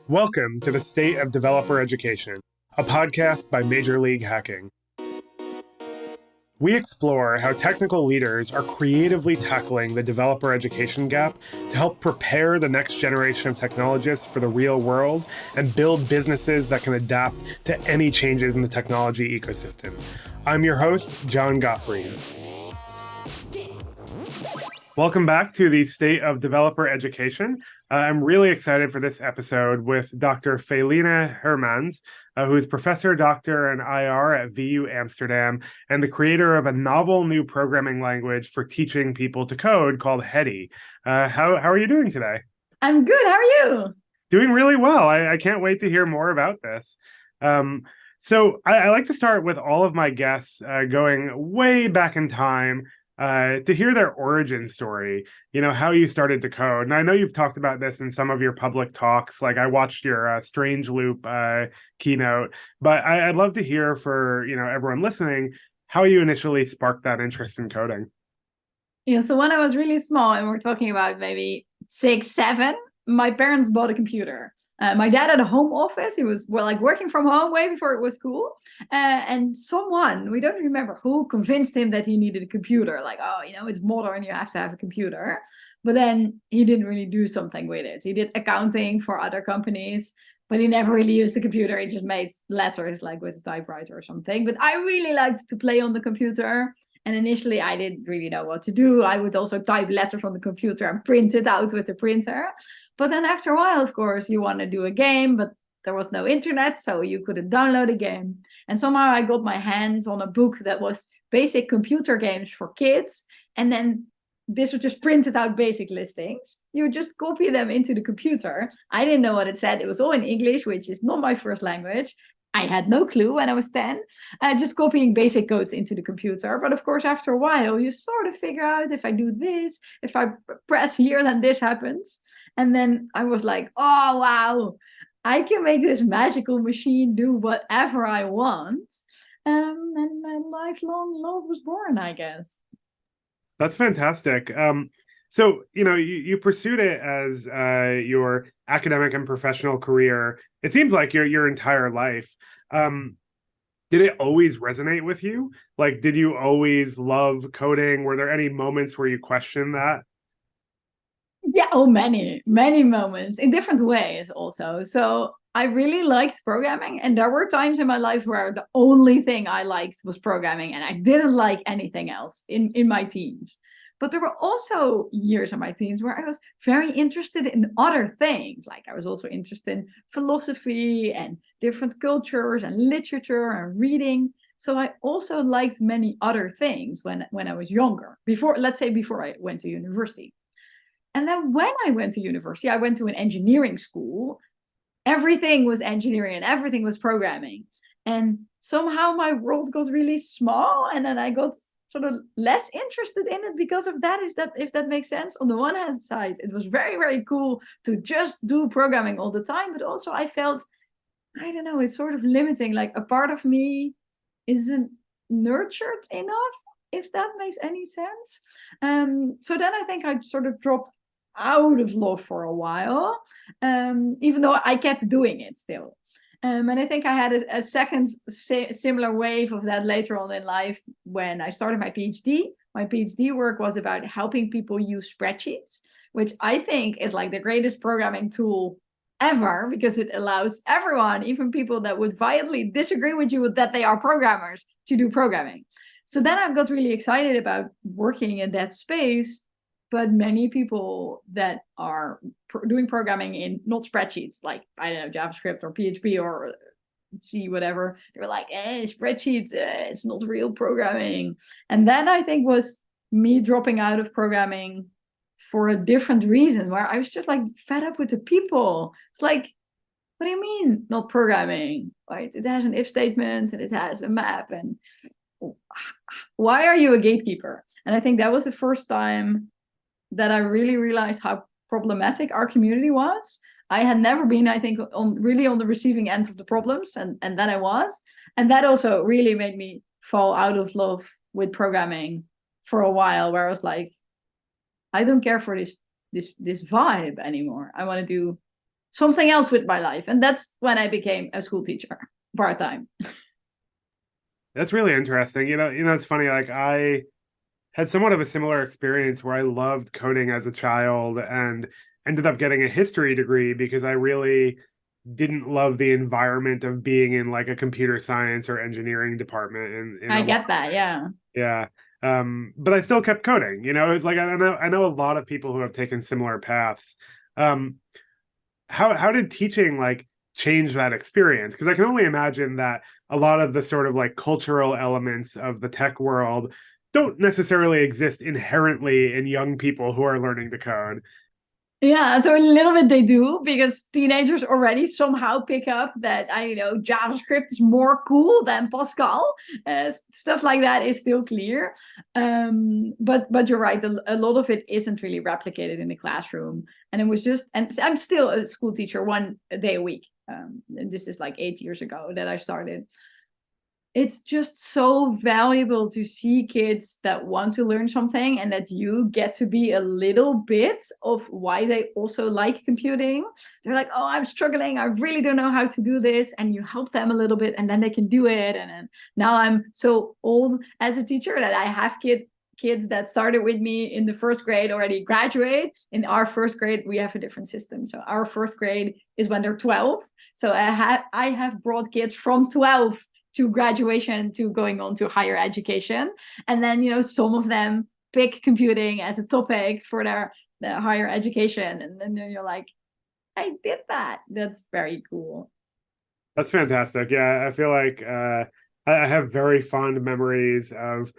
Welcome to the State of Developer Education, a podcast by Major League Hacking. We explore how technical leaders are creatively tackling the developer education gap to help prepare the next generation of technologists for the real world and build businesses that can adapt to any changes in the technology ecosystem. I'm your host, John Gottfried. Welcome back to the State of Developer Education. I'm really excited for this episode with Dr. Felienne Hermans, who is professor, doctor, and IR at Vrije Amsterdam, and the creator of a novel new programming language for teaching people to code called Hedy. How are you doing today? I'm good. How are you? Doing really well. I can't wait to hear more about this. So I like to start with all of my guests going way back in time to hear their origin story, how you started to code. And I know you've talked about this in some of your public talks. Like I watched your Strange Loop keynote, but I'd love to hear for, everyone listening, how you initially sparked that interest in coding. Yeah, so when I was really small, and we're talking about maybe 6, 7, my parents bought a computer. My dad had a home office. He was working from home way before it was cool. And someone, we don't remember who, convinced him that he needed a computer. Like, it's modern, you have to have a computer. But then he didn't really do something with it. He did accounting for other companies, but he never really used the computer. He just made letters like with a typewriter or something. But I really liked to play on the computer. And initially, I didn't really know what to do. I would also type letters on the computer and print it out with the printer. But then after a while, of course, you want to do a game, but there was no internet, so you couldn't download a game. And somehow I got my hands on a book that was basic computer games for kids. And then this was just printed out basic listings. You would just copy them into the computer. I didn't know what it said. It was all in English, which is not my first language. I had no clue when I was 10, just copying basic codes into the computer. But of course, after a while, you sort of figure out if I do this, if I press here, then this happens. And then I was like, oh, wow, I can make this magical machine do whatever I want. And my lifelong love was born, I guess. That's fantastic. So, you pursued it as your academic and professional career. It seems like your entire life. Did it always resonate with you? Like, did you always love coding? Were there any moments where you questioned that? Yeah, many moments in different ways also. So I really liked programming, and there were times in my life where the only thing I liked was programming, and I didn't like anything else in my teens. But there were also years in my teens where I was very interested in other things. Like I was also interested in philosophy and different cultures and literature and reading. So I also liked many other things when I was younger, before I went to university. And then when I went to university, I went to an engineering school. Everything was engineering and everything was programming. And somehow my world got really small, and then I got sort of less interested in it because of that, if that makes sense. On the one hand side, it was very, very cool to just do programming all the time, but also I felt, I don't know, it's sort of limiting. Like a part of me isn't nurtured enough, if that makes any sense. So then I think I sort of dropped out of love for a while, even though I kept doing it still. And I think I had a second similar wave of that later on in life when I started my PhD. My PhD work was about helping people use spreadsheets, which I think is like the greatest programming tool ever, because it allows everyone, even people that would violently disagree with you that they are programmers, to do programming. So then I got really excited about working in that space. But many people that are doing programming in not spreadsheets, like, I don't know, JavaScript or PHP or C, whatever, they were like, spreadsheets, it's not real programming. And that, I think, was me dropping out of programming for a different reason, where I was just like fed up with the people. It's like, what do you mean not programming? Right? It has an if statement and it has a map. And why are you a gatekeeper? And I think that was the first time that I really realized how problematic our community was. I had never been, I think, on the receiving end of the problems, and then I was. And that also really made me fall out of love with programming for a while, where I was like, I don't care for this vibe anymore. I want to do something else with my life. And that's when I became a school teacher, part-time. That's really interesting. It's funny. Like I had somewhat of a similar experience where I loved coding as a child and ended up getting a history degree because I really didn't love the environment of being in like a computer science or engineering department in I a lot. get that, yeah. Yeah. But I still kept coding. It's like I know a lot of people who have taken similar paths. Um, how did teaching like change that experience? Because I can only imagine that a lot of the sort of like cultural elements of the tech world don't necessarily exist inherently in young people who are learning to code. Yeah, so a little bit they do, because teenagers already somehow pick up that, I know, JavaScript is more cool than Pascal. Stuff like that is still clear. But you're right, a lot of it isn't really replicated in the classroom. And it was just, and I'm still a school teacher 1 day a week. This is like 8 years ago that I started. It's just so valuable to see kids that want to learn something, and that you get to be a little bit of why they also like computing. They're like, oh, I'm struggling, I really don't know how to do this, and you help them a little bit, and then they can do it. And then now I'm so old as a teacher that I have kids that started with me in the first grade already graduate. In our first grade, we have a different system. So our first grade is when they're 12. So I have brought kids from 12 to graduation to going on to higher education. And then, some of them pick computing as a topic for their higher education. And then you're like, I did that. That's very cool. That's fantastic. Yeah, I feel like I have very fond memories of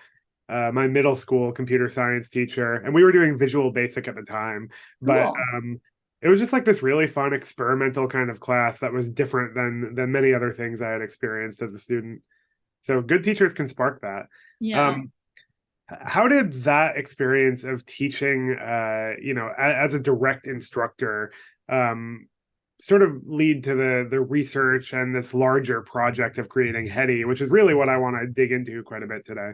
my middle school computer science teacher, and we were doing Visual Basic at the time, but Cool. it was just like this really fun experimental kind of class that was different than many other things I had experienced as a student. So good teachers can spark that. Yeah. Um, how did that experience of teaching, as a direct instructor, um, sort of lead to the research and this larger project of creating Hedy, which is really what I want to dig into quite a bit today.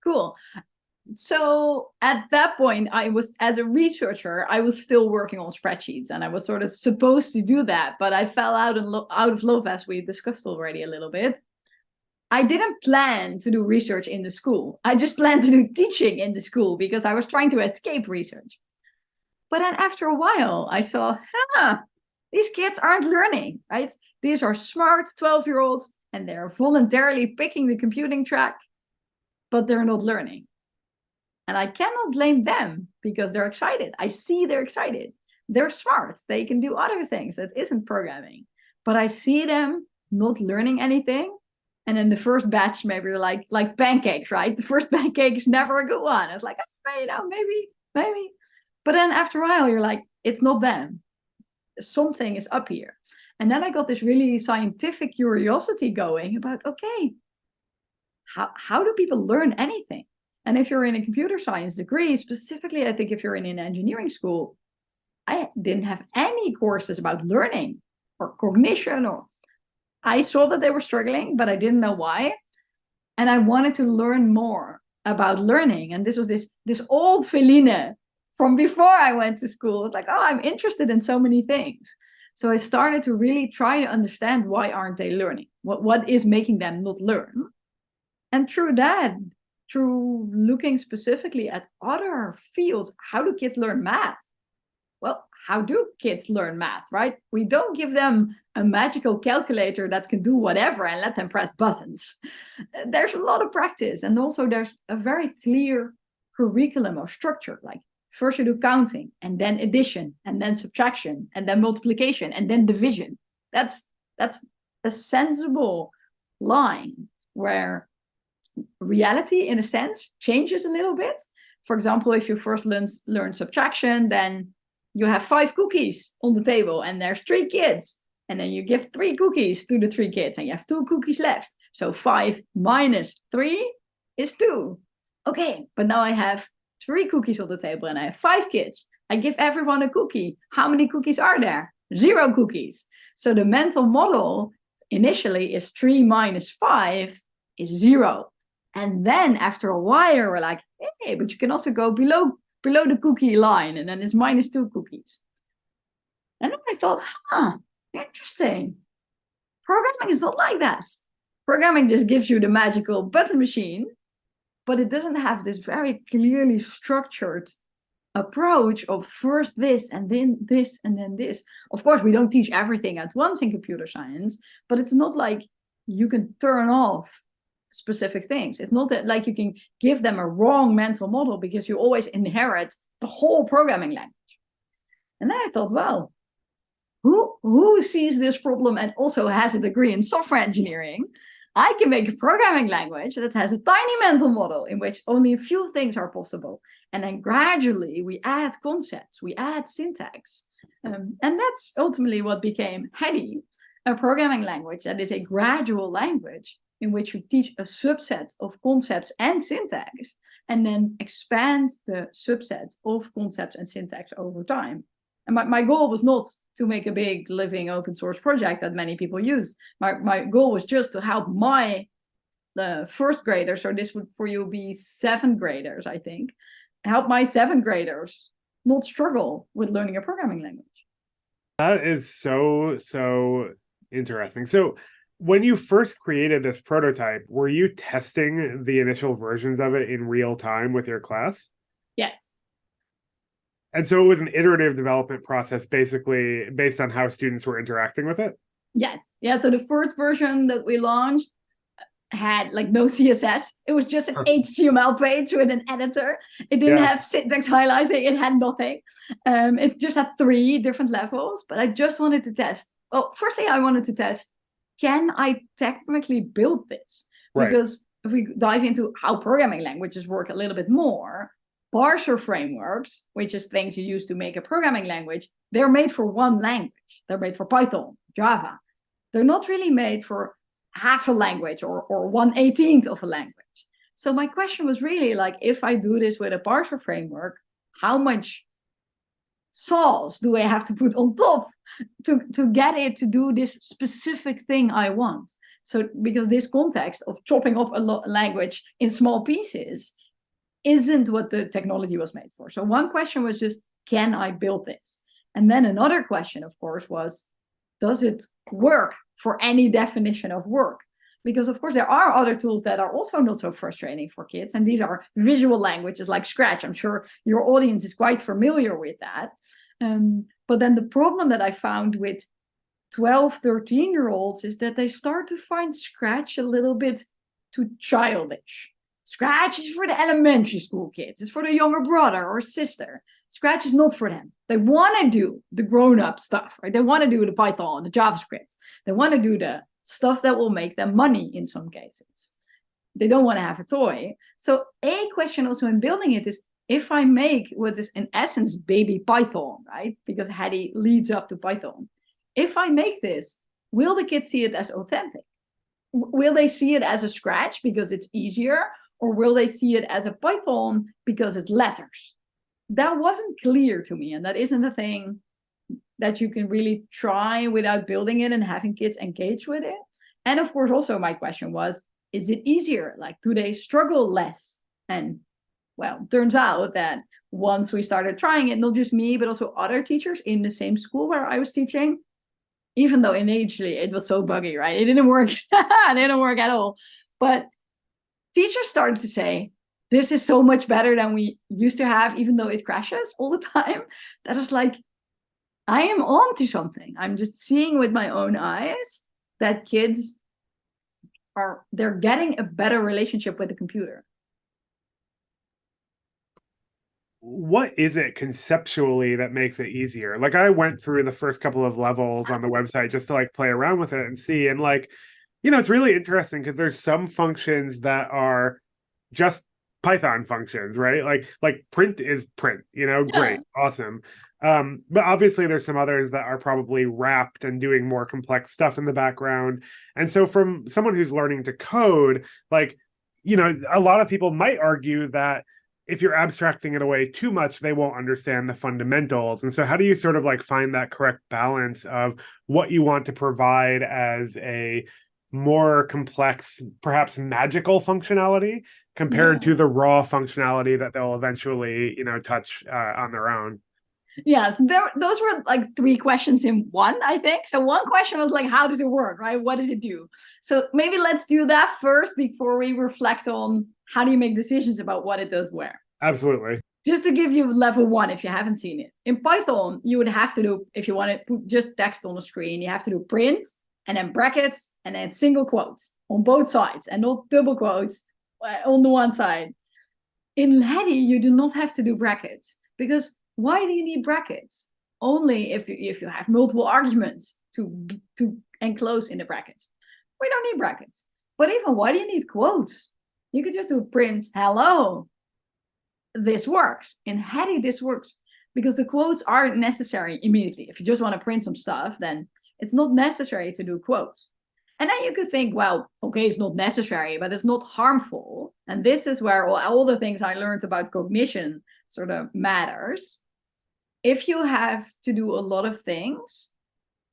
Cool. So at that point, as a researcher, I was still working on spreadsheets, and I was sort of supposed to do that, but I fell out of love, as we discussed already a little bit. I didn't plan to do research in the school. I just planned to do teaching in the school because I was trying to escape research. But then after a while, I saw, these kids aren't learning, right? These are smart 12-year-olds, and they're voluntarily picking the computing track, but they're not learning. And I cannot blame them because they're excited. I see they're excited. They're smart. They can do other things that isn't programming. But I see them not learning anything. And in the first batch, maybe like pancakes, right? The first pancake is never a good one. It's like, maybe. But then after a while, you're like, it's not them. Something is up here. And then I got this really scientific curiosity going about, okay, how do people learn anything? And if you're in a computer science degree, specifically, I think if you're in an engineering school, I didn't have any courses about learning or cognition, or I saw that they were struggling, but I didn't know why. And I wanted to learn more about learning. And this was this old Felienne from before I went to school. It's like, oh, I'm interested in so many things. So I started to really try to understand, why aren't they learning? What is making them not learn? And through that, through looking specifically at other fields, how do kids learn math? Well, how do kids learn math, right? We don't give them a magical calculator that can do whatever and let them press buttons. There's a lot of practice. And also there's a very clear curriculum or structure. Like first you do counting, and then addition, and then subtraction, and then multiplication, and then division. That's a sensible line where reality, in a sense, changes a little bit. For example, if you first learn subtraction, then you have 5 cookies on the table, and there's 3 kids. And then you give 3 cookies to the 3 kids, and you have 2 cookies left. So 5 minus 3 is 2. Okay, but now I have 3 cookies on the table, and I have 5 kids. I give everyone a cookie. How many cookies are there? 0 cookies. So the mental model initially is 3 minus 5 is 0. And then after a while, we're like, hey, but you can also go below the cookie line, and then it's minus 2 cookies. And I thought, interesting. Programming is not like that. Programming just gives you the magical button machine, but it doesn't have this very clearly structured approach of first this and then this and then this. Of course, we don't teach everything at once in computer science, but it's not like you can turn off specific things. It's not that like you can give them a wrong mental model because you always inherit the whole programming language. And then I thought, well, who sees this problem and also has a degree in software engineering? I can make a programming language that has a tiny mental model in which only a few things are possible. And then gradually we add concepts, we add syntax. And that's ultimately what became Hedy, a programming language that is a gradual language in which you teach a subset of concepts and syntax, and then expand the subset of concepts and syntax over time. And my goal was not to make a big living open source project that many people use. My goal was just to help the first graders, so this would for you be seventh graders, I think, help my seventh graders not struggle with learning a programming language. That is so interesting. So when you first created this prototype, were you testing the initial versions of it in real time with your class? Yes. And so it was an iterative development process, basically based on how students were interacting with it? Yes. Yeah. So the first version that we launched had like no CSS. It was just an HTML page with an editor. It didn't have syntax highlighting. It had nothing. It just had 3 different levels, but I just wanted to test. Well, firstly, I wanted to test, can I technically build this? Right. Because if we dive into how programming languages work a little bit more, parser frameworks, which is things you use to make a programming language, they're made for one language. They're made for Python, Java. They're not really made for half a language or 1/18th of a language. So my question was really like, if I do this with a parser framework, how much sauce do I have to put on top to get it to do this specific thing I want? So because this context of chopping up a language in small pieces isn't what the technology was made for. So one question was just, can I build this? And then another question, of course, was, does it work for any definition of work? Because, of course, there are other tools that are also not so frustrating for kids. And these are visual languages like Scratch. I'm sure your audience is quite familiar with that. But then the problem that I found with 12, 13-year-olds is that they start to find Scratch a little bit too childish. Scratch is for the elementary school kids. It's for the younger brother or sister. Scratch is not for them. They want to do the grown-up stuff, right? They want to do the Python, the JavaScript. They want to do the stuff that will make them money in some cases. They don't want to have a toy. So a question also in building it is, if I make what is in essence baby Python, right? Because Hedy leads up to Python. If I make this, will the kids see it as authentic? Will they see it as a Scratch because it's easier? Or will they see it as a Python because it's letters? That wasn't clear to me. And that isn't a thing that you can really try without building it and having kids engage with it. And of course, also my question was, is it easier? Like, do they struggle less? And well, turns out that once we started trying it, not just me, but also other teachers in the same school where I was teaching, even though initially it was so buggy, right? It didn't work. It didn't work at all. But teachers started to say, this is so much better than we used to have, even though it crashes all the time. That was like, I am on to something. I'm just seeing with my own eyes that kids they're getting a better relationship with the computer. What is it conceptually that makes it easier? Like, I went through the first couple of levels on the website just to like play around with it and see. And like, it's really interesting because there's some functions that are just Python functions, right? Like print is print, great, awesome. But obviously there's some others that are probably wrapped and doing more complex stuff in the background. And so from someone who's learning to code, like, a lot of people might argue that if you're abstracting it away too much, they won't understand the fundamentals. And so how do you sort of like find that correct balance of what you want to provide as a more complex, perhaps magical functionality compared to the raw functionality that they'll eventually, touch on their own? Yes, those were like 3 questions in one, I think. So one question was like, how does it work, right? What does it do? So maybe let's do that first before we reflect on how do you make decisions about what it does where. Absolutely. Just to give you level 1, if you haven't seen it. In Python, you would have to do, if you want to put just text on the screen, you have to do print and then brackets and then single quotes on both sides and not double quotes on the one side. In Hedy, you do not have to do brackets because why do you need brackets? Only if you have multiple arguments to enclose in the brackets. We don't need brackets. But even why do you need quotes? You could just do print hello. This works. In Hedy, this works because the quotes aren't necessary immediately. If you just want to print some stuff, then it's not necessary to do quotes. And then you could think, well, okay, it's not necessary, but it's not harmful. And this is where all the things I learned about cognition sort of matters. If you have to do a lot of things,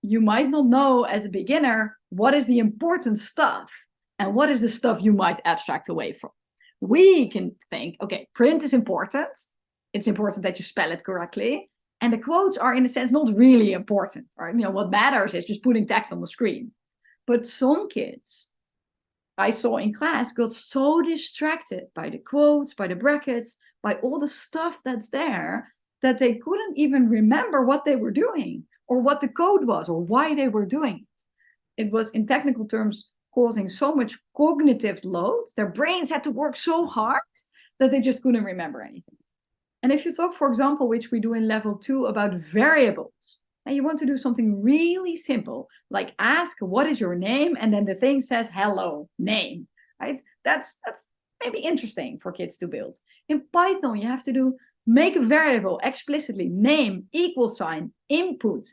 you might not know as a beginner what is the important stuff and what is the stuff you might abstract away from. We can think, okay, print is important. It's important that you spell it correctly. And the quotes are, in a sense, not really important. Right? You know, what matters is just putting text on the screen. But some kids I saw in class got so distracted by the quotes, by the brackets, by all the stuff that's there, that they couldn't even remember what they were doing or what the code was or why they were doing it. It was, in technical terms, causing so much cognitive load. Their brains had to work so hard that they just couldn't remember anything. And if you talk, for example, which we do in level 2 about variables, and you want to do something really simple, like ask, what is your name? And then the thing says, hello, name, right? That's maybe interesting for kids to build. In Python, you have to do, make a variable explicitly, name, equal sign, input,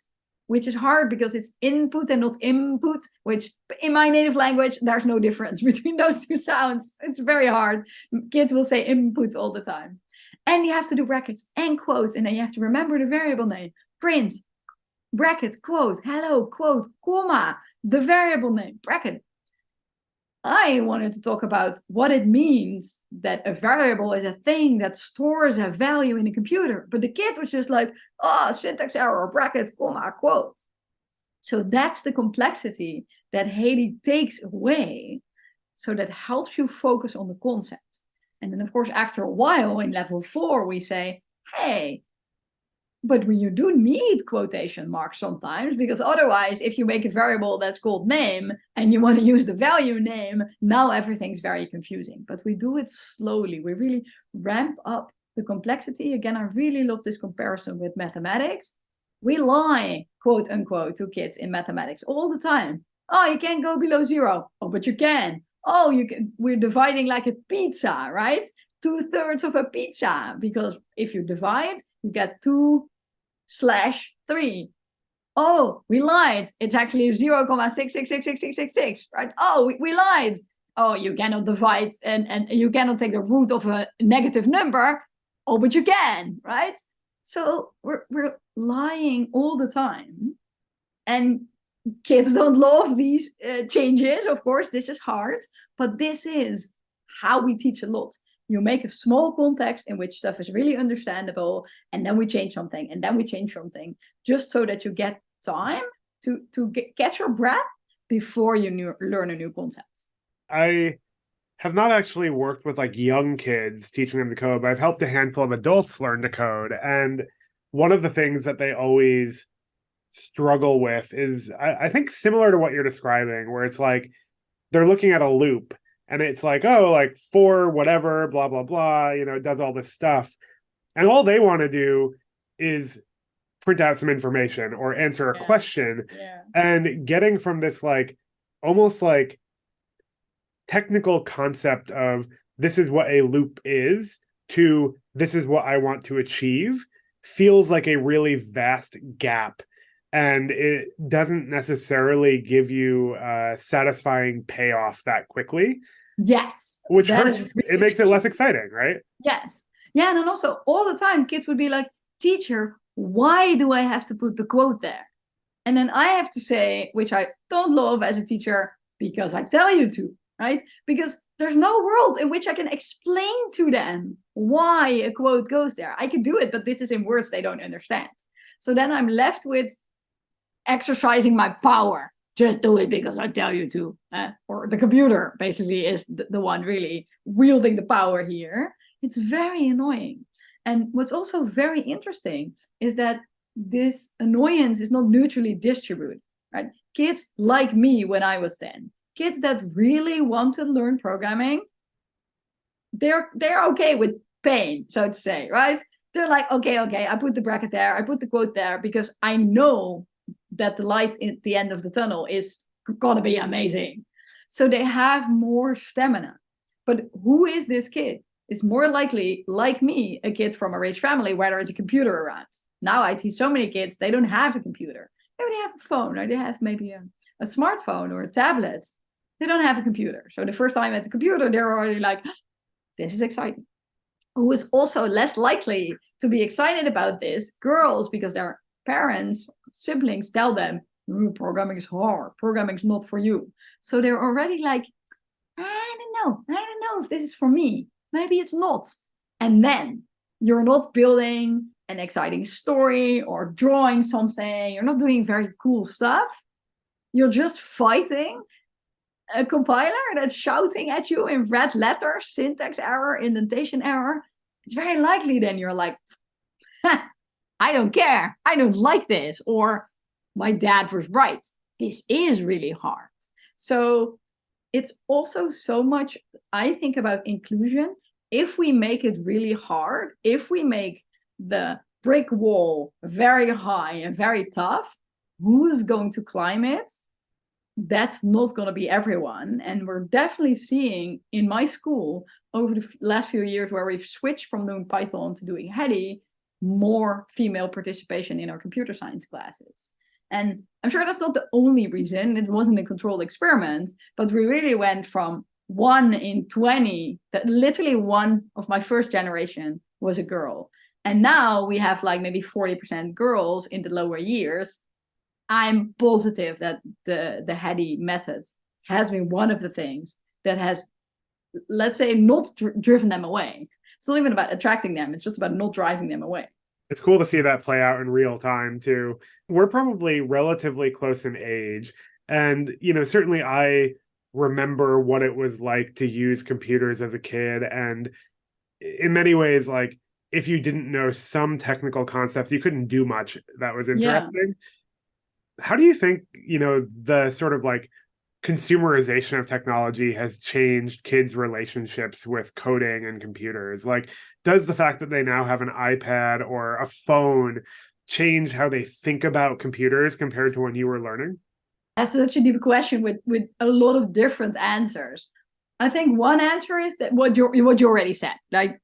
which is hard because it's input and not input, which in my native language, there's no difference between those two sounds. It's very hard. Kids will say input all the time. And you have to do brackets and quotes, and then you have to remember the variable name, print, bracket, quote, hello, quote, comma, the variable name, bracket. I wanted to talk about what it means that a variable is a thing that stores a value in a computer. But the kid was just like, oh, syntax error, bracket, comma, quote. So that's the complexity that Hedy takes away. So that helps you focus on the concept. And then, of course, after a while in level 4, we say, hey, but you do need quotation marks sometimes, because otherwise, if you make a variable that's called name and you want to use the value name, now everything's very confusing. But we do it slowly. We really ramp up the complexity. Again, I really love this comparison with mathematics. We lie, quote unquote, to kids in mathematics all the time. Oh, you can't go below 0. Oh, but you can. Oh, you can. We're dividing like a pizza, right? 2/3 of a pizza, because if you divide, you get 2/3. Oh, we lied. It's actually 0,6666666, right? Oh, we lied. Oh, you cannot divide and you cannot take the root of a negative number. Oh, but you can, right? So we're lying all the time. And kids don't love these changes. Of course, this is hard, but this is how we teach a lot. You make a small context in which stuff is really understandable, and then we change something, and then we change something, just so that you get time to catch your breath before you learn a new concept. I have not actually worked with like young kids teaching them to code, but I've helped a handful of adults learn to code. And one of the things that they always struggle with is, I think, similar to what you're describing, where it's like they're looking at a loop and it's like, oh, like for whatever, blah, blah, blah, you know, it does all this stuff. And all they want to do is print out some information or answer a question. Yeah. And getting from this like almost like technical concept of this is what a loop is to this is what I want to achieve feels like a really vast gap. And it doesn't necessarily give you a satisfying payoff that quickly. Yes. Which hurts. Really, it makes it less exciting, right? Yes. Yeah. And then also all the time, kids would be like, teacher, why do I have to put the quote there? And then I have to say, which I don't love as a teacher, because I tell you to, right? Because there's no world in which I can explain to them why a quote goes there. I can do it, but this is in words they don't understand. So then I'm left with exercising my power. Just do it because I tell you to. Or the computer basically is the one really wielding the power here. It's very annoying. And what's also very interesting is that this annoyance is not neutrally distributed, right? Kids like me when I was 10, kids that really want to learn programming, they're okay with pain, so to say, right? They're like, okay, I put the bracket there, I put the quote there, because I know that the light at the end of the tunnel is gonna be amazing. So they have more stamina. But who is this kid? It's more likely, like me, a kid from a rich family where there is a computer around. Now I teach so many kids, they don't have a computer. Maybe they have a phone, or they have maybe a smartphone or a tablet. They don't have a computer. So the first time at the computer, they're already like, this is exciting. Who is also less likely to be excited about this? Girls, because their parents, siblings tell them, programming is hard, programming is not for you. So they're already like, I don't know if this is for me. Maybe it's not. And then you're not building an exciting story or drawing something. You're not doing very cool stuff. You're just fighting a compiler that's shouting at you in red letters, syntax error, indentation error. It's very likely then you're like, I don't care. I don't like this. Or my dad was right. This is really hard. So it's also so much, I think, about inclusion. If we make it really hard, if we make the brick wall very high and very tough, who is going to climb it? That's not going to be everyone. And we're definitely seeing in my school over the last few years where we've switched from doing Python to doing Hedy, more female participation in our computer science classes. And I'm sure that's not the only reason. It wasn't a controlled experiment, but we really went from 1 in 20, that literally one of my first generation was a girl. And now we have like maybe 40% girls in the lower years. I'm positive that the Hedy method has been one of the things that has, let's say, not driven them away. It's not even about attracting them. It's just about not driving them away. It's cool to see that play out in real time too. We're probably relatively close in age. And, certainly I remember what it was like to use computers as a kid. And in many ways, like, if you didn't know some technical concepts, you couldn't do much that was interesting. Yeah. How do you think, the sort of like consumerization of technology has changed kids' relationships with coding and computers? Like, does the fact that they now have an iPad or a phone change how they think about computers compared to when you were learning? That's such a deep question with a lot of different answers. I think one answer is that what you already said. Like,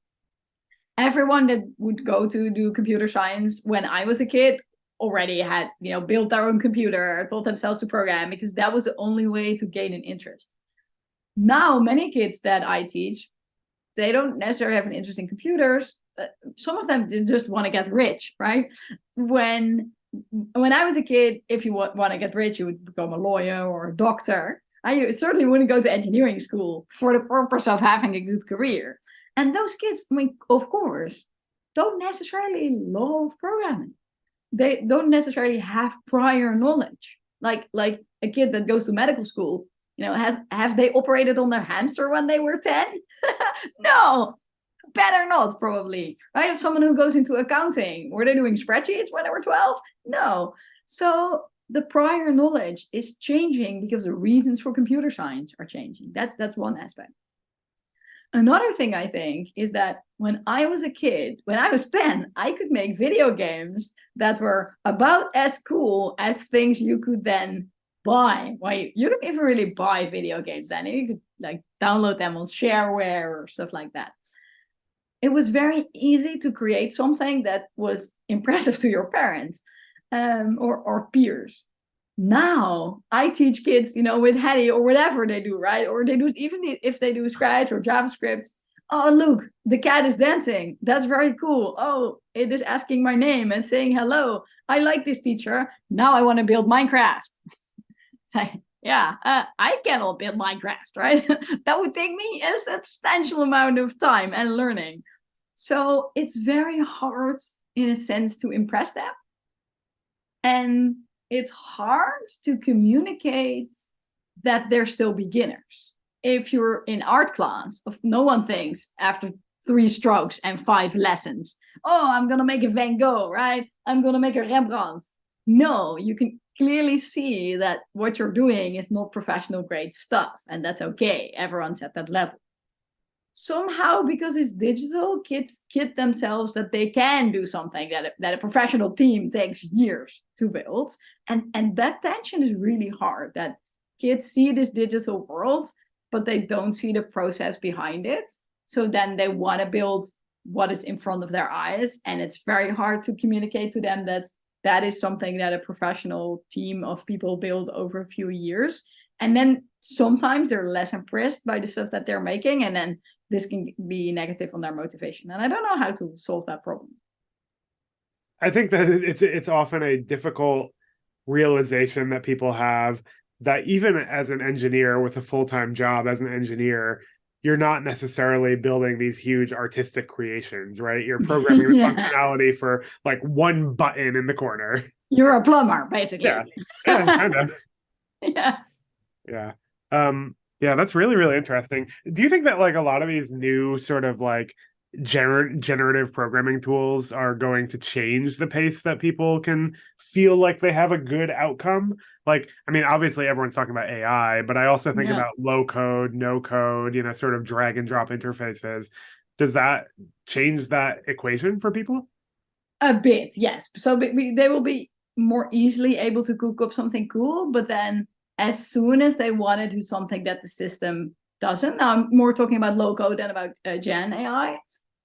everyone that would go to do computer science when I was a kid already had, built their own computer, taught themselves to program, because that was the only way to gain an interest. Now, many kids that I teach, they don't necessarily have an interest in computers. Some of them just want to get rich, right? When I was a kid, if you want to get rich, you would become a lawyer or a doctor. I certainly wouldn't go to engineering school for the purpose of having a good career. And those kids, of course, don't necessarily love programming. They don't necessarily have prior knowledge. Like a kid that goes to medical school, have they operated on their hamster when they were 10? No, better not, probably, right? If someone who goes into accounting, were they doing spreadsheets when they were 12? No. So the prior knowledge is changing because the reasons for computer science are changing. That's one aspect. Another thing I think is that when I was a kid, when I was 10, I could make video games that were about as cool as things you could then buy. Well, you couldn't even really buy video games then. You could like download them on shareware or stuff like that. It was very easy to create something that was impressive to your parents or peers. Now I teach kids, with Hedy or whatever they do, right? Or they do, even if they do Scratch or JavaScript. Oh, look, the cat is dancing. That's very cool. Oh, it is asking my name and saying hello. I like this teacher. Now I want to build Minecraft. Yeah, I cannot build Minecraft, right? That would take me a substantial amount of time and learning. So it's very hard, in a sense, to impress them. And it's hard to communicate that they're still beginners. If you're in art class, no one thinks after 3 strokes and 5 lessons, oh, I'm gonna make a Van Gogh, right? I'm gonna make a Rembrandt. No, you can clearly see that what you're doing is not professional grade stuff, and that's okay. Everyone's at that level. Somehow, because it's digital, kids kid themselves that they can do something that a professional team takes years to build. And that tension is really hard, that kids see this digital world, but they don't see the process behind it. So then they want to build what is in front of their eyes. And it's very hard to communicate to them that that is something that a professional team of people build over a few years. And then sometimes they're less impressed by the stuff that they're making. And then this can be negative on their motivation. And I don't know how to solve that problem. I think that it's often a difficult realization that people have, that even as an engineer with a full-time job as an engineer, you're not necessarily building these huge artistic creations, right? You're programming the Yeah. functionality for like one button in the corner. You're a plumber, basically. Yeah, yeah, kind of. Yes. Yeah. Yeah, that's really, really interesting. Do you think that like a lot of these new sort of like generative programming tools are going to change the pace that people can feel like they have a good outcome? Like, I mean, obviously everyone's talking about AI, but I also think Yeah. about low code, no code, sort of drag and drop interfaces. Does that change that equation for people? A bit, yes. So they will be more easily able to cook up something cool, but then as soon as they want to do something that the system doesn't, now I'm more talking about low code than about Gen AI,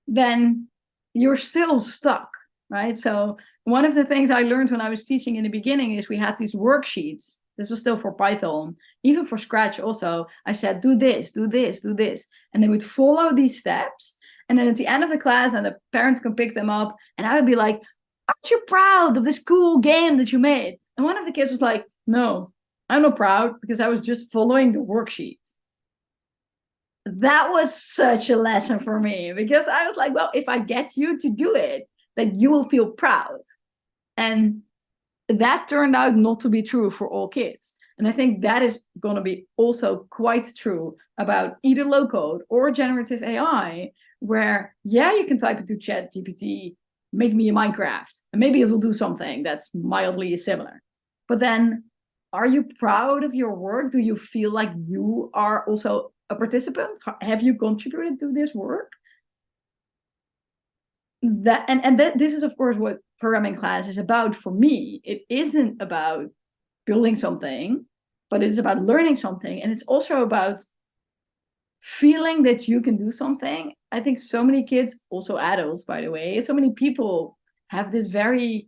then you're still stuck, right? So one of the things I learned when I was teaching in the beginning is we had these worksheets. This was still for Python, even for Scratch also. I said, do this, do this, do this. And they would follow these steps. And then at the end of the class, and the parents can pick them up, and I would be like, aren't you proud of this cool game that you made? And one of the kids was like, no, I'm not proud because I was just following the worksheet. That was such a lesson for me because I was like, well, if I get you to do it, then you will feel proud. And that turned out not to be true for all kids. And I think that is going to be also quite true about either low code or generative AI, where, yeah, you can type into Chat GPT, make me a Minecraft, and maybe it will do something that's mildly similar. But then, are you proud of your work? Do you feel like you are also a participant? Have you contributed to this work? This is, of course, what programming class is about for me. It isn't about building something, but it's about learning something. And it's also about feeling that you can do something. I think so many kids, also adults, by the way, so many people have this very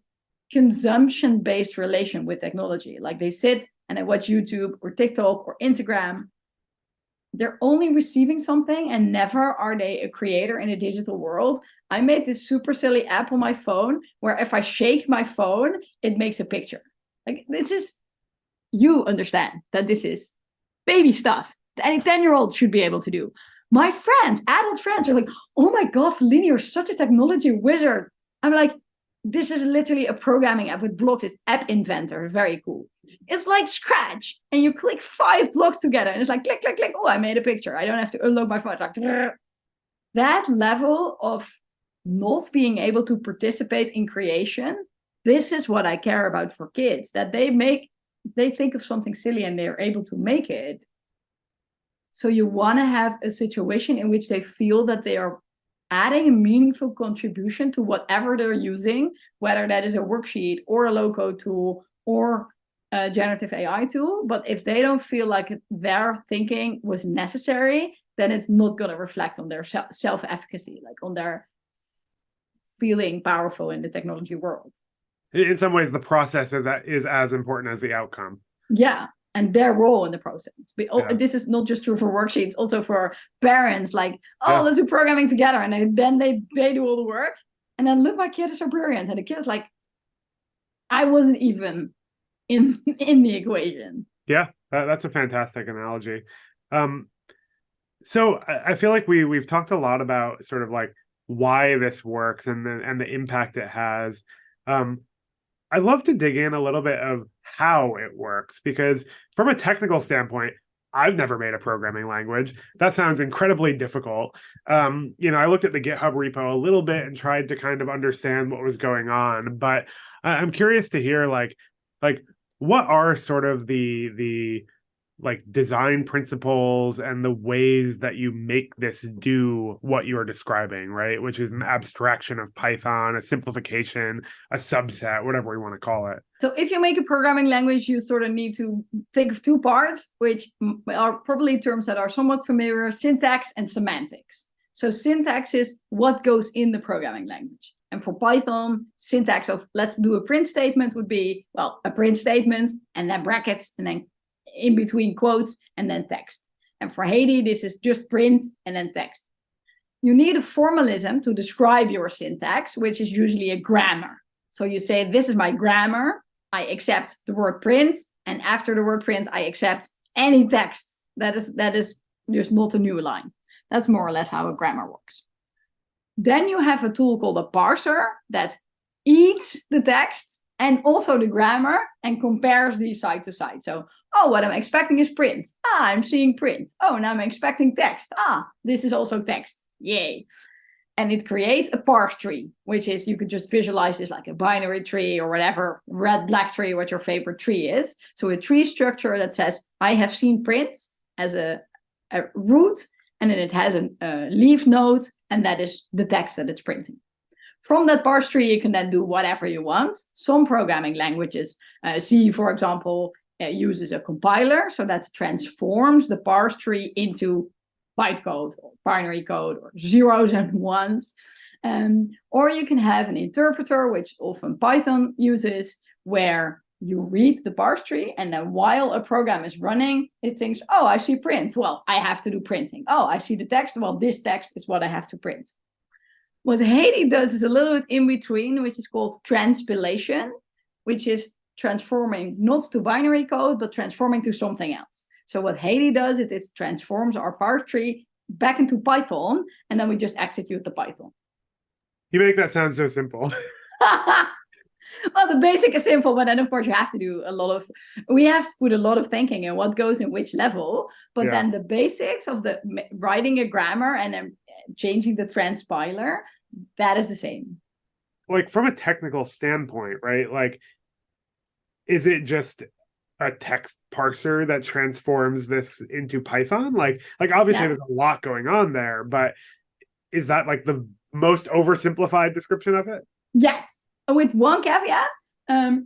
consumption-based relation with technology. Like they sit and they watch YouTube or TikTok or Instagram. They're only receiving something and never are they a creator in a digital world. I made this super silly app on my phone where if I shake my phone, it makes a picture. Like this is, you understand that this is baby stuff that any 10-year-old should be able to do. My friends, adult friends, are like, oh my God, Felienne, you're such a technology wizard. I'm like, this is literally a programming app with blocks. It's App Inventor, very cool. It's like Scratch, and you click 5 blocks together, and it's like click, click, click. Oh, I made a picture. I don't have to unlock my phone. It's like that level of not being able to participate in creation. This is what I care about for kids, that they think of something silly and they're able to make it. So you want to have a situation in which they feel that they are adding a meaningful contribution to whatever they're using, whether that is a worksheet or a low-code tool or a generative AI tool. But if they don't feel like their thinking was necessary, then it's not going to reflect on their self-efficacy, like on their feeling powerful in the technology world. In some ways, the process is as important as the outcome. Yeah. And their role in the process. Yeah. This is not just true for worksheets, also for parents. Like, oh, Yeah. let's do programming together, and then they do all the work. And then look, my kid is so brilliant, and the kid is like, I wasn't even in the equation. Yeah, that's a fantastic analogy. So I feel like we've talked a lot about sort of like why this works and the impact it has. I'd love to dig in a little bit of how it works because from a technical standpoint, I've never made a programming language. That sounds incredibly difficult. I looked at the GitHub repo a little bit and tried to kind of understand what was going on, but I'm curious to hear like what are sort of the like design principles and the ways that you make this do what you're describing, right? Which is an abstraction of Python, a simplification, a subset, whatever we want to call it. So if you make a programming language, you sort of need to think of two parts, which are probably terms that are somewhat familiar: syntax and semantics. So syntax is what goes in the programming language. And for Python, syntax of let's do a print statement would be, well, a print statement and then brackets and then in between quotes and then text. And for Hedy, this is just print and then text. You need a formalism to describe your syntax, which is usually a grammar. So you say, this is my grammar. I accept the word print. And after the word print, I accept any text. That is just not a new line. That's more or less how a grammar works. Then you have a tool called a parser that eats the text and also the grammar and compares these side to side. So, oh, what I'm expecting is print. Ah, I'm seeing print. Oh, now I'm expecting text. Ah, this is also text. Yay. And it creates a parse tree, which is, you could just visualize this like a binary tree or whatever, red, black tree, what your favorite tree is. So a tree structure that says, I have seen print as a root, and then it has a leaf node, and that is the text that it's printing. From that parse tree, you can then do whatever you want. Some programming languages, C, for example, uses a compiler, so that transforms the parse tree into bytecode or binary code or zeros and ones. Or you can have an interpreter, which often Python uses, where you read the parse tree, and then while a program is running, it thinks, oh, I see print. Well, I have to do printing. Oh, I see the text. Well, this text is what I have to print. What Hedy does is a little bit in between, which is called transpilation, which is transforming not to binary code, but transforming to something else. So what Hedy does is it transforms our parse tree back into Python, and then we just execute the Python. You make that sound so simple. Well, the basic is simple, but then of course you have to do we have to put a lot of thinking in what goes in which level, but then the basics of the writing a grammar and then changing the transpiler, that is the same. Like from a technical standpoint, right? Like, is it just a text parser that transforms this into Python? Like obviously there's a lot going on there, but is that like the most oversimplified description of it? Yes. With one caveat,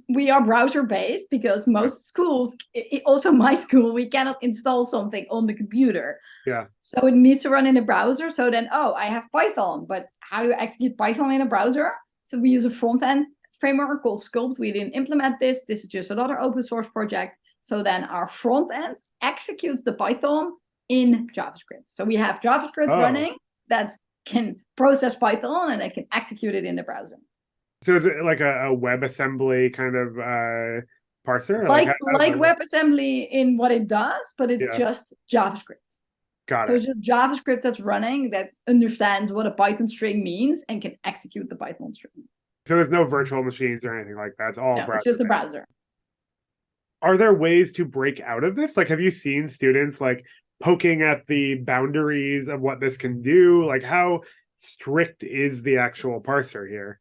we are browser based because most schools, also my school, we cannot install something on the computer. Yeah. So it needs to run in a browser. So then, oh, I have Python, but how do I execute Python in a browser? So we use a front end framework called Sculpt. We didn't implement this. This is just another open source project. So then our front end executes the Python in JavaScript. So we have JavaScript running that can process Python and it can execute it in the browser. So is it like a WebAssembly kind of parser? Like WebAssembly in what it does, but it's just JavaScript. Got it. So it's just JavaScript that's running that understands what a Python string means and can execute the Python string. So there's no virtual machines or anything like that. It's all browser. It's just a browser. Are there ways to break out of this? Like, have you seen students like poking at the boundaries of what this can do? Like, how strict is the actual parser here?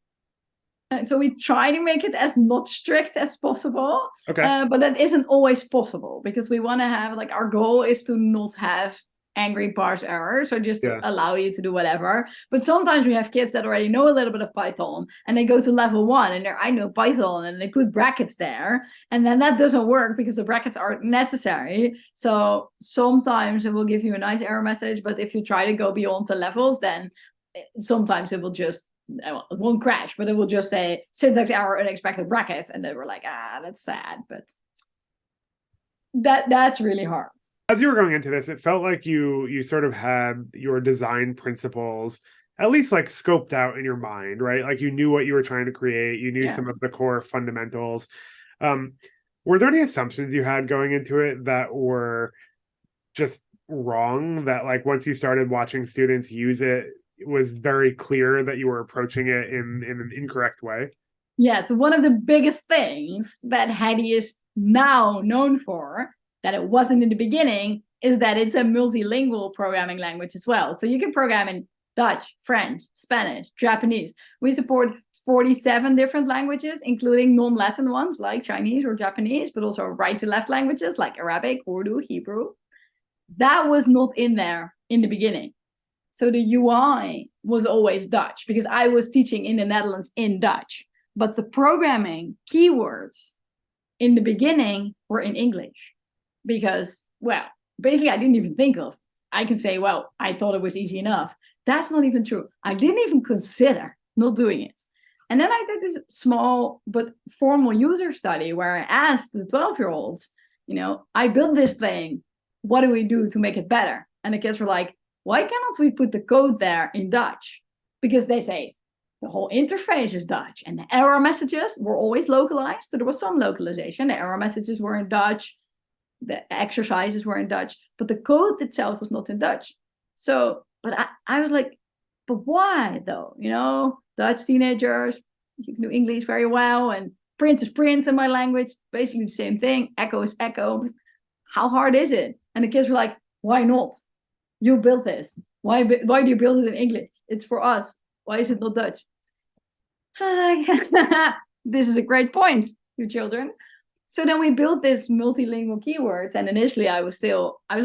So we try to make it as not strict as possible. Okay. But that isn't always possible because we want to have, like, our goal is to not have angry parse errors, so just to allow you to do whatever. But sometimes we have kids that already know a little bit of Python and they go to level 1 and I know Python and they put brackets there, and then that doesn't work because the brackets aren't necessary. So sometimes it will give you a nice error message, but if you try to go beyond the levels, then sometimes it will just, it won't crash, but it will just say syntax error, unexpected brackets, and then we're like, that's sad, but that's really hard. As you were going into this, it felt like you sort of had your design principles at least like scoped out in your mind, right? Like you knew what you were trying to create, you knew some of the core fundamentals. Were there any assumptions you had going into it that were just wrong, that like once you started watching students use it, it was very clear that you were approaching it in an incorrect way? Yeah, so one of the biggest things that Hedy is now known for, that it wasn't in the beginning, is that it's a multilingual programming language as well. So you can program in Dutch, French, Spanish, Japanese. We support 47 different languages, including non-Latin ones like Chinese or Japanese, but also right to left languages like Arabic, Urdu, Hebrew. That was not in there in the beginning. So the UI was always Dutch because I was teaching in the Netherlands in Dutch. But the programming keywords in the beginning were in English because, well, basically I didn't even think of. I can say, well, I thought it was easy enough. That's not even true. I didn't even consider not doing it. And then I did this small but formal user study where I asked the 12-year-olds, I built this thing. What do we do to make it better? And the kids were like, why cannot we put the code there in Dutch? Because they say the whole interface is Dutch and the error messages were always localized. So there was some localization. The error messages were in Dutch. The exercises were in Dutch, but the code itself was not in Dutch. So, but I was like, but why though? Dutch teenagers, you can do English very well, and print is print in my language, basically the same thing. Echo is echo. How hard is it? And the kids were like, why not? You built this. Why do you build it in English? It's for us. Why is it not Dutch? This is a great point, you children. So then we built this multilingual keywords. And initially I was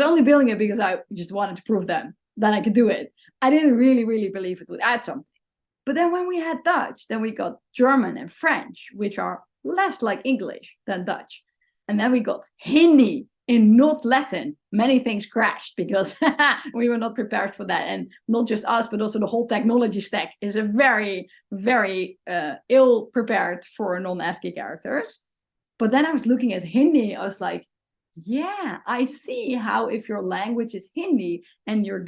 only building it because I just wanted to prove them that I could do it. I didn't really believe it would add something. But then when we had Dutch, then we got German and French, which are less like English than Dutch. And then we got Hindi in not Latin. Many things crashed because we were not prepared for that. And not just us, but also the whole technology stack is a very, very ill prepared for non-ASCII characters. But then I was looking at Hindi, I was like, yeah, I see how if your language is Hindi and you're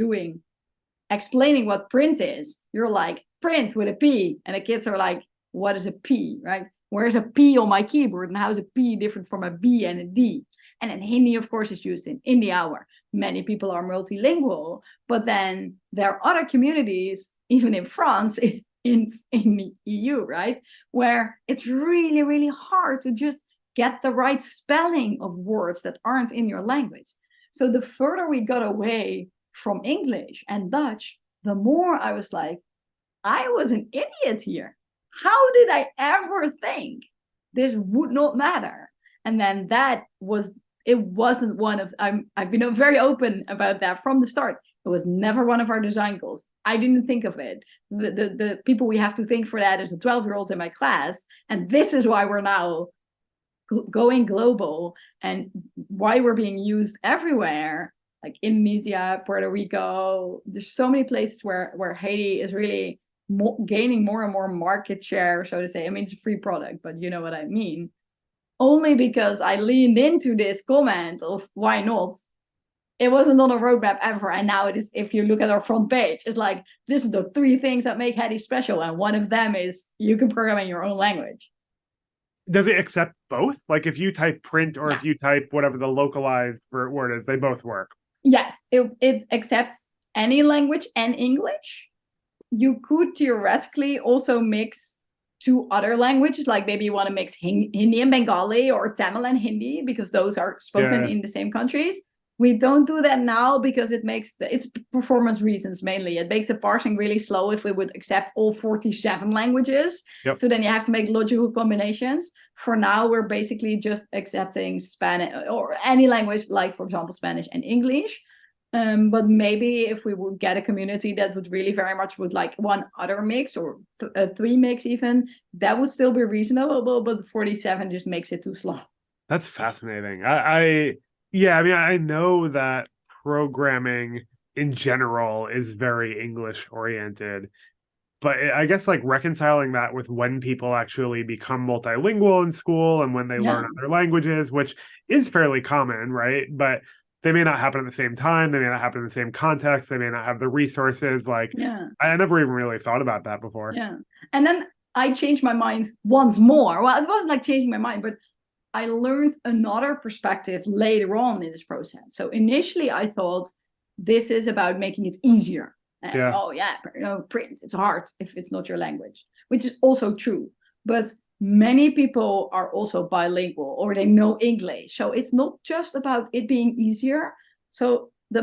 explaining what print is, you're like, print with a P. And the kids are like, what is a P, right? Where's a P on my keyboard? And how is a P different from a B and a D? And then Hindi, of course, is used in India, where many people are multilingual. But then there are other communities, even in France, in the EU, right? Where it's really, really hard to just get the right spelling of words that aren't in your language. So the further we got away from English and Dutch, the more I was like, I was an idiot here. How did I ever think this would not matter? And then it wasn't one of, I've been very open about that from the start. It was never one of our design goals. I didn't think of it. The people we have to think for that is the 12-year-olds in my class. And this is why we're now going global and why we're being used everywhere, like Indonesia, Puerto Rico. There's so many places where Hedy is really gaining more and more market share, so to say. I mean, it's a free product, but you know what I mean. Only because I leaned into this comment of why not. It wasn't on a roadmap ever, and now it is. If you look at our front page, it's like, this is the 3 things that make Hedy special, and one of them is you can program in your own language. Does it accept both? Like if you type print or if you type whatever the localized word is, they both work? Yes, it accepts any language and English. You could theoretically also mix 2 other languages, like maybe you want to mix Hindi and Bengali or Tamil and Hindi, because those are spoken in the same countries. We don't do that now because it's performance reasons mainly. It makes the parsing really slow if we would accept all 47 languages. Yep. So then you have to make logical combinations. For now, we're basically just accepting Spanish or any language, like for example, Spanish and English. But maybe if we would get a community that would really very much would like one other mix or 3 mix even, that would still be reasonable, but 47 just makes it too slow. That's fascinating. I know that programming in general is very English oriented, but I guess like reconciling that with when people actually become multilingual in school and when they learn other languages, which is fairly common, right? But they may not happen at the same time. They may not happen in the same context. They may not have the resources. I never even really thought about that before. Yeah. And then I changed my mind once more. Well, it wasn't like changing my mind, but I learned another perspective later on in this process. So initially I thought this is about making it easier. Print, it's hard if it's not your language, which is also true. But many people are also bilingual or they know English. So it's not just about it being easier. So the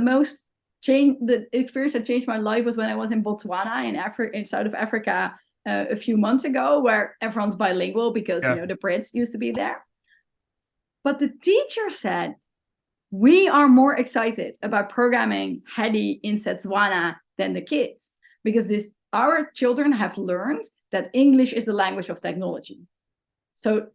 experience that changed my life was when I was in Botswana in South of Africa a few months ago, where everyone's bilingual because Yeah. the Brits used to be there. But the teacher said, we are more excited about programming Hedy in Setswana than the kids, because our children have learned that English is the language of technology. So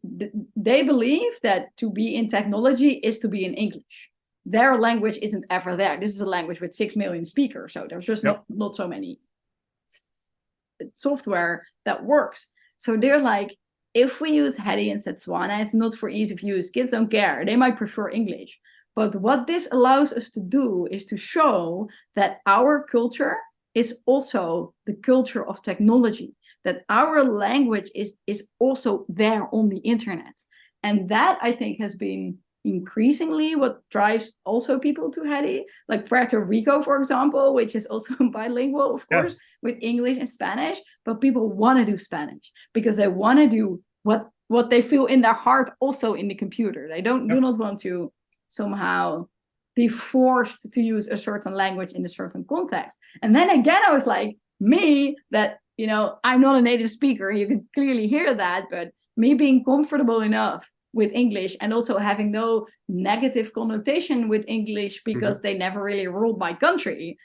they believe that to be in technology is to be in English. Their language isn't ever there. This is a language with 6 million speakers, so there's just not so many software that works. So they're like, if we use Hedy and Setswana, it's not for ease of use. Kids don't care. They might prefer English. But what this allows us to do is to show that our culture is also the culture of technology, that our language is also there on the internet. And that, I think, has been increasingly what drives also people to Hedy, like Puerto Rico, for example, which is also bilingual, of course, with English and Spanish, but people want to do Spanish because they want to do what they feel in their heart also in the computer. They do not want to somehow be forced to use a certain language in a certain context. And then again, I was like, me, that, I'm not a native speaker, you can clearly hear that, but me being comfortable enough with English and also having no negative connotation with English because they never really ruled my country.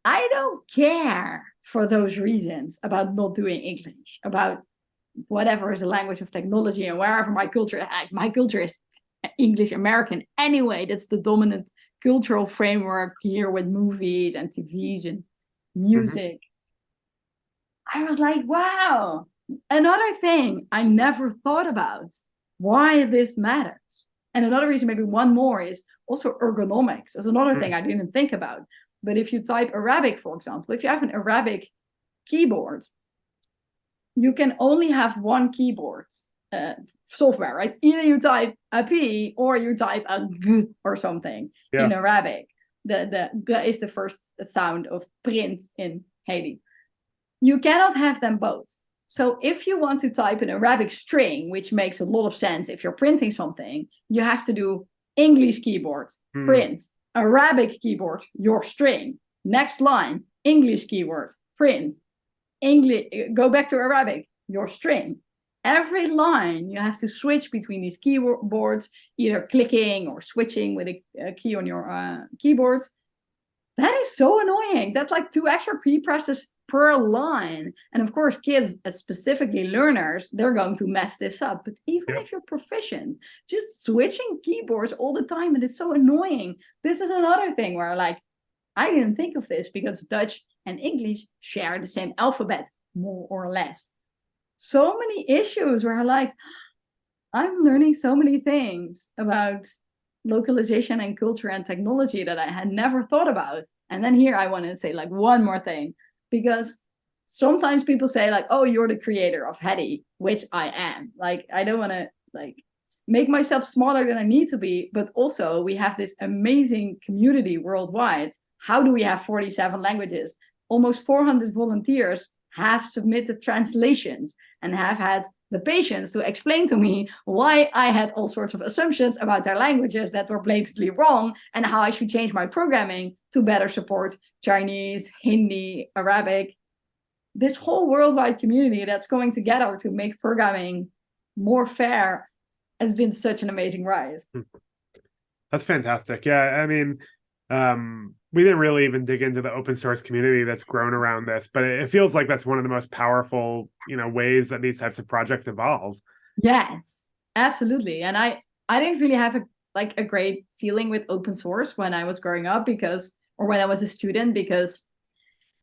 I don't care for those reasons about not doing English, about whatever is the language of technology and wherever my culture is English American anyway. That's the dominant cultural framework here with movies and TVs and music. I was like, wow. Another thing I never thought about, why this matters. And another reason, maybe one more, is also ergonomics. That's another thing I didn't think about. But if you type Arabic, for example, if you have an Arabic keyboard, you can only have one keyboard software, right? Either you type a P or you type a G or something in Arabic. The G is the first sound of print in Hedy. You cannot have them both. So if you want to type an Arabic string, which makes a lot of sense if you're printing something, you have to do English keyboard, print, Arabic keyboard, your string. Next line, English keyboard, print, English, go back to Arabic, your string. Every line you have to switch between these keyboards, either clicking or switching with a key on your keyboard. That is so annoying. That's like 2 extra key presses per line. And of course, kids, specifically learners, they're going to mess this up. But even if you're proficient, just switching keyboards all the time, and it's so annoying. This is another thing where I didn't think of this because Dutch and English share the same alphabet, more or less. So many issues where I'm learning so many things about localization and culture and technology that I had never thought about. And then here I want to say one more thing, because sometimes people say oh, you're the creator of Hedy, which I am. I don't want to make myself smaller than I need to be, but also we have this amazing community worldwide. How do we have 47 languages? Almost 400 volunteers have submitted translations and have had the patience to explain to me why I had all sorts of assumptions about their languages that were blatantly wrong, and how I should change my programming to better support Chinese, Hindi, Arabic. This whole worldwide community that's going together to make programming more fair has been such an amazing rise. That's fantastic. Yeah, I mean, we didn't really even dig into the open source community that's grown around this, but it feels like that's one of the most powerful, ways that these types of projects evolve. Yes, absolutely. And I didn't really have a great feeling with open source when I was growing up or when I was a student, because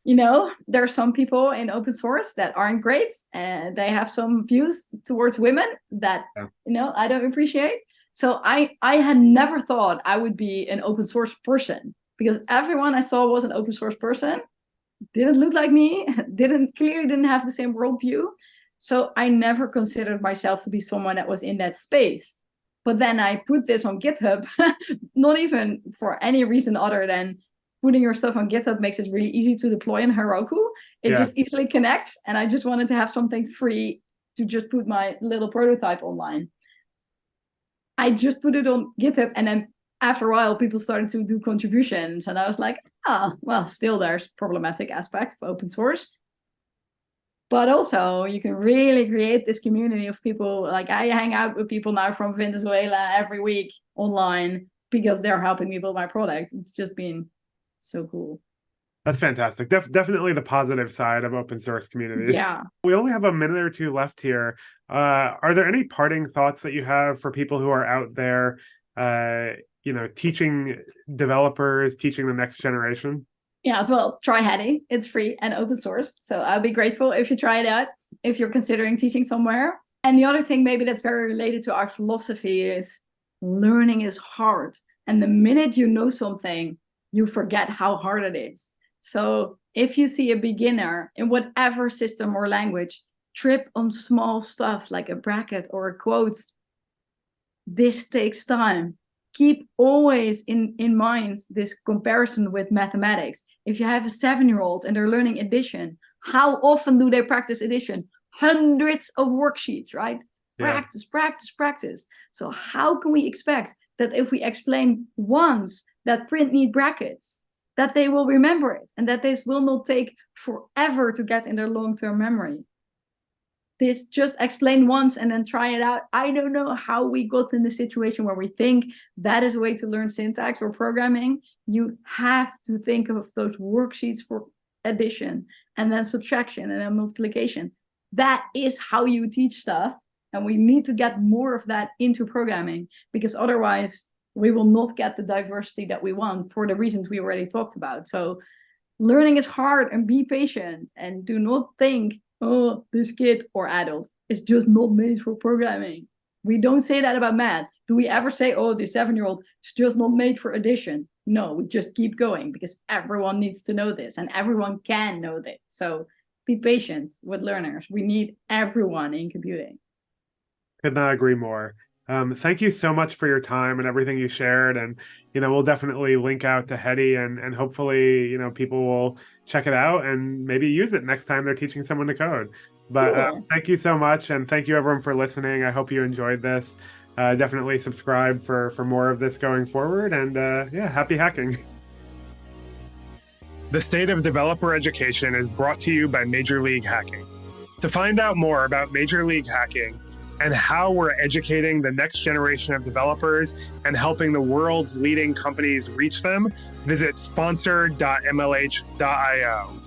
there are some people in open source that aren't great, and they have some views towards women that I don't appreciate. So I had never thought I would be an open source person, because everyone I saw was an open source person, didn't look like me, clearly didn't have the same worldview. So I never considered myself to be someone that was in that space. But then I put this on GitHub, not even for any reason other than putting your stuff on GitHub makes it really easy to deploy in Heroku. It just easily connects, and I just wanted to have something free to just put my little prototype online. I just put it on GitHub, and then after a while, people started to do contributions, and I was like, well, still there's problematic aspects of open source. But also, you can really create this community of people. Like, I hang out with people now from Venezuela every week online because they're helping me build my product. It's just been so cool. That's fantastic. Definitely the positive side of open source communities. Yeah. We only have a minute or two left here. Are there any parting thoughts that you have for people who are out there, teaching developers, teaching the next generation? Yeah, as well, try Hedy. It's free and open source. So I'll be grateful if you try it out, if you're considering teaching somewhere. And the other thing maybe that's very related to our philosophy is learning is hard. And the minute you know something, you forget how hard it is. So if you see a beginner in whatever system or language trip on small stuff like a bracket or a quote, this takes time. Keep always in mind this comparison with mathematics. If you have a 7-year-old and they're learning addition, how often do they practice addition? Hundreds of worksheets, right? Yeah. Practice, practice, practice. So how can we expect that if we explain once that print need brackets, that they will remember it and that this will not take forever to get in their long-term memory? This just explain once and then try it out. I don't know how we got in the situation where we think that is a way to learn syntax or programming. You have to think of those worksheets for addition and then subtraction and then multiplication. That is how you teach stuff. And we need to get more of that into programming, because otherwise we will not get the diversity that we want for the reasons we already talked about. So learning is hard, and be patient, and do not think, oh, this kid or adult is just not made for programming. We don't say that about math. Do we ever say, oh, this 7-year-old is just not made for addition? No, we just keep going because everyone needs to know this and everyone can know this. So be patient with learners. We need everyone in computing. Could not agree more. Thank you so much for your time and everything you shared. And, we'll definitely link out to Hedy, and hopefully, people will check it out and maybe use it next time they're teaching someone to code. But thank you so much. And thank you everyone for listening. I hope you enjoyed this. Definitely subscribe for more of this going forward. And happy hacking. The State of Developer Education is brought to you by Major League Hacking. To find out more about Major League Hacking and how we're educating the next generation of developers and helping the world's leading companies reach them, visit sponsor.mlh.io.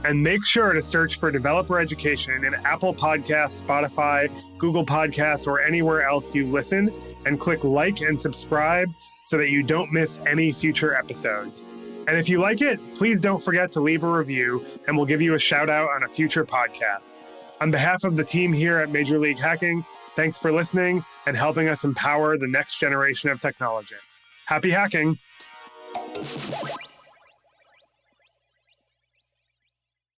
And make sure to search for developer education in Apple Podcasts, Spotify, Google Podcasts, or anywhere else you listen, and click like and subscribe so that you don't miss any future episodes. And if you like it, please don't forget to leave a review, and we'll give you a shout out on a future podcast. On behalf of the team here at Major League Hacking, thanks for listening and helping us empower the next generation of technologists. Happy hacking!